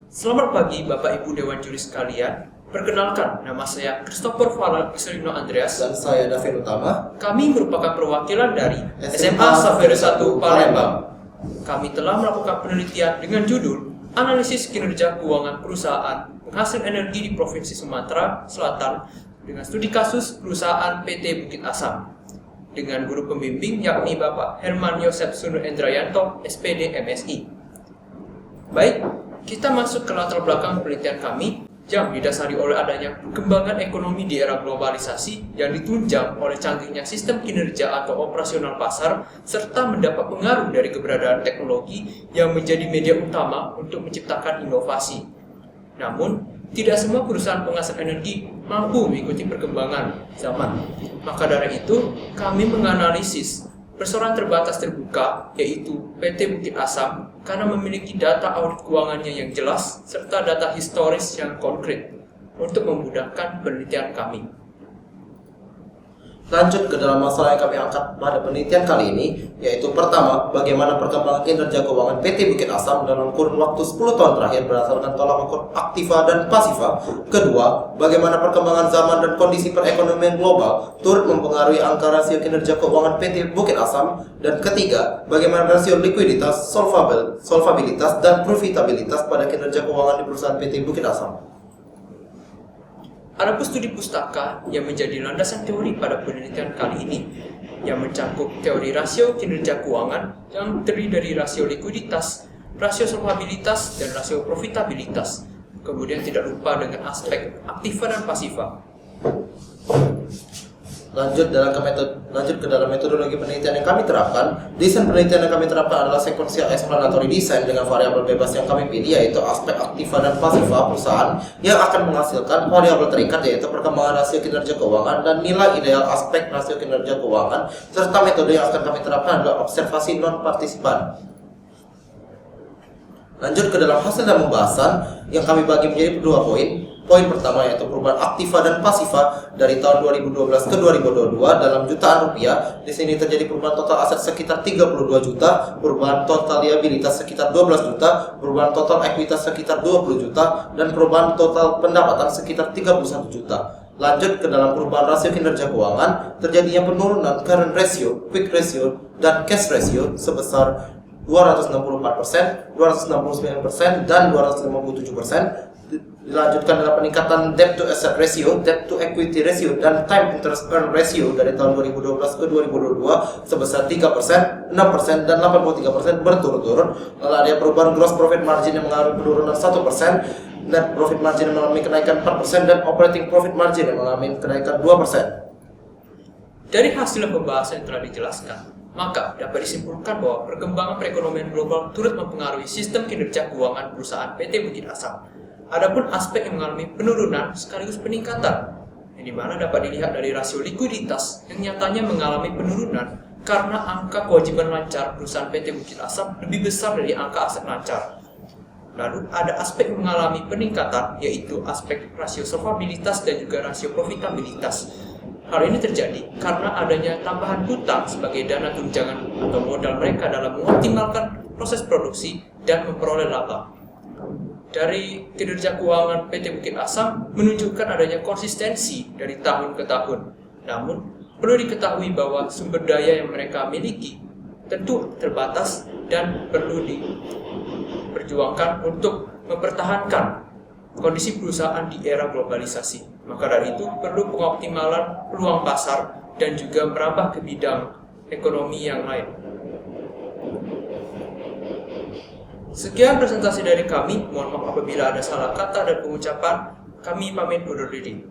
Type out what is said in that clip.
Selamat pagi Bapak Ibu Dewan Juri sekalian. Perkenalkan, nama saya Christopher Valencelino Andreas. Dan saya David Utama. Kami merupakan perwakilan dari SMA Saverio 1 Palembang. Kami telah melakukan penelitian dengan judul Analisis Kinerja Keuangan Perusahaan Penghasil Energi di Provinsi Sumatera Selatan dengan studi kasus perusahaan PT Bukit Asam dengan guru pembimbing yakni Bapak Herman Yosef Sunu Endrayanto, SPD MSI. Baik, kita masuk ke latar belakang penelitian kami yang didasari oleh adanya perkembangan ekonomi di era globalisasi yang ditunjang oleh canggihnya sistem kinerja atau operasional pasar serta mendapat pengaruh dari keberadaan teknologi yang menjadi media utama untuk menciptakan inovasi. Namun, tidak semua perusahaan penghasil energi mampu mengikuti perkembangan zaman. Maka dari itu, kami menganalisis persoalan terbatas terbuka, yaitu PT Bukit Asam, karena memiliki data audit keuangannya yang jelas, serta data historis yang konkret, untuk memudahkan penelitian kami. Lanjut ke dalam masalah yang kami angkat pada penelitian kali ini, yaitu pertama, bagaimana perkembangan kinerja keuangan PT Bukit Asam dalam kurun waktu 10 tahun terakhir berdasarkan tolak ukur aktiva dan pasiva. Kedua, bagaimana perkembangan zaman dan kondisi perekonomian global turut mempengaruhi angka rasio kinerja keuangan PT Bukit Asam. Dan ketiga, bagaimana rasio likuiditas, solvabilitas, dan profitabilitas pada kinerja keuangan di perusahaan PT Bukit Asam. Adapun studi pustaka yang menjadi landasan teori pada penelitian kali ini yang mencakup teori rasio kinerja keuangan yang terdiri dari rasio likuiditas, rasio solvabilitas, dan rasio profitabilitas. Kemudian tidak lupa dengan aspek aktiva dan pasiva. Lanjut ke dalam metodologi penelitian yang kami terapkan. Desain penelitian yang kami terapkan adalah sequential explanatory design dengan variabel bebas yang kami pilih, yaitu aspek aktiva dan pasiva perusahaan yang akan menghasilkan variabel terikat, yaitu perkembangan rasio kinerja keuangan dan nilai ideal aspek rasio kinerja keuangan, serta metode yang akan kami terapkan adalah observasi non-partisipan. Lanjut ke dalam hasil dan pembahasan yang kami bagi menjadi dua poin. Poin pertama yaitu perubahan aktiva dan pasiva dari tahun 2012 ke 2022 dalam jutaan rupiah. Di sini terjadi perubahan total aset sekitar 32 juta, perubahan total liabilitas sekitar 12 juta, perubahan total ekuitas sekitar 20 juta, dan perubahan total pendapatan sekitar 31 juta. Lanjut ke dalam perubahan rasio kinerja keuangan, terjadinya penurunan current ratio, quick ratio, dan cash ratio sebesar 264%, 269%, dan 257%. Dilanjutkan dengan peningkatan debt to asset ratio, debt to equity ratio, dan time interest earn ratio dari tahun 2012 ke 2022 sebesar 3%, 6%, dan 83% berturut-turut. Lalu ada perubahan gross profit margin yang mengalami penurunan 1%, net profit margin yang mengalami kenaikan 4%, dan operating profit margin yang mengalami kenaikan 2%. Dari hasil pembahasan yang telah dijelaskan, maka dapat disimpulkan bahwa perkembangan perekonomian global turut mempengaruhi sistem kinerja keuangan perusahaan PT Bukit Asam. Adapun aspek yang mengalami penurunan sekaligus peningkatan, yang dimana dapat dilihat dari rasio likuiditas yang nyatanya mengalami penurunan karena angka kewajiban lancar perusahaan PT Bukit Asam lebih besar dari angka aset lancar. Lalu ada aspek yang mengalami peningkatan, yaitu aspek rasio solvabilitas dan juga rasio profitabilitas. Hal ini terjadi karena adanya tambahan hutang sebagai dana tunjangan atau modal mereka dalam mengoptimalkan proses produksi dan memperoleh laba. Dari kinerja keuangan PT Bukit Asam menunjukkan adanya konsistensi dari tahun ke tahun. Namun, perlu diketahui bahwa sumber daya yang mereka miliki tentu terbatas dan perlu diperjuangkan untuk mempertahankan kondisi perusahaan di era globalisasi. Maka dari itu perlu pengoptimalan peluang pasar dan juga merambah ke bidang ekonomi yang lain. Sekian presentasi dari kami. Mohon maaf apabila ada salah kata dan pengucapan. Kami pamit undur diri.